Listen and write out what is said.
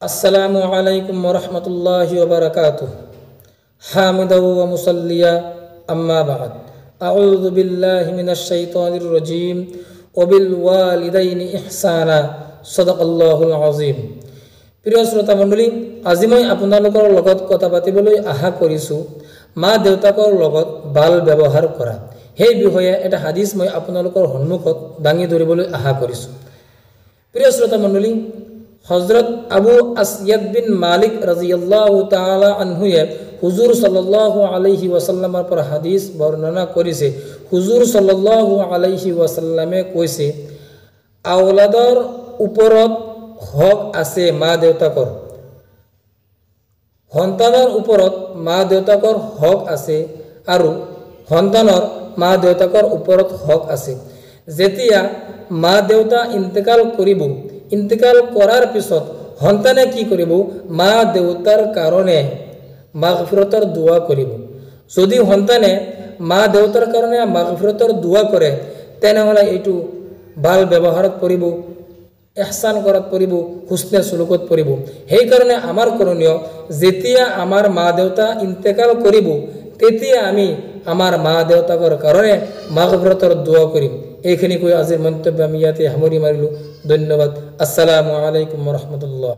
আসসালামু আলাইকুম ওয়া রাহমাতুল্লাহি ওয়া বারাকাতুহু হামিদাও ওয়া মুসাল্লিয়া আম্মা বা'দ আউযু বিল্লাহি মিনাশ শাইতানির রাজীম ওয়া বিল ওয়ালিদাইনি ইহসানা সাদাকাল্লাহুল আযীম। প্রিয় শ্ৰোতা মণ্ডলী, আজি মই আপোনালোকৰ লগত কথা পাতিবলৈ আশা কৰিছোঁ মা দেউতাকৰ লগত ভাল ব্যৱহাৰ কৰা সেই বিষয়ে এটা হাদিস মই আপোনালোকৰ সন্মুখত দাঙি ধৰিবলৈ আশা কৰিছোঁ। প্ৰিয় শ্ৰোতা মণ্ডলী, হযৰত আবু আসয়াদ বিন মালিক ৰাদিয়াল্লাহু তাআলা আনহুয়ে হুজুৰ সাল্লাল্লাহু আলাইহি ওয়াসাল্লামৰ পৰা হাদিস বৰ্ণনা কৰিছে। হুজুৰ সাল্লাল্লাহু আলাইহি ওয়াসাল্লামে কৈছে, আওলাদৰ ওপৰত হক আছে মা দেউতাকৰ, সন্তানৰ ওপৰত মা দেউতাকৰ হক আছে আৰু সন্তানৰ মা দেউতাকৰ ওপৰত হক আছে। যেতিয়া মা দেউতা ইন্তেকাল কৰিব, ইন্তেকাল কৰাৰ পিছত সন্তানে কি কৰিব? মা দেউতাৰ কাৰণে মাগফিৰতৰ দোৱা কৰিব। যদি সন্তানে মা দেউতাৰ কাৰণে মাগফিৰতৰ দোৱা কৰে তেনেহ'লে এইটো ভাল ব্যৱহাৰত পৰিব, ইহসান কৰাত পৰিব, হুসনে সুলুকত পৰিব। সেইকাৰণে আমাৰ কৰণীয়, যেতিয়া আমাৰ মা দেউতা ইন্তেকাল কৰিব তেতিয়া আমি আমাৰ মা দেউতাকৰ কাৰণে মাগফিৰতৰ দোৱা কৰিম। এইখিনি কৈ আজিৰ মন্তব্য আমি ইয়াতে সামৰি মাৰিলোঁ। ধন্যবাদ। আসসালামু আলাইকুম ওয়া ৰাহমাতুল্লাহ।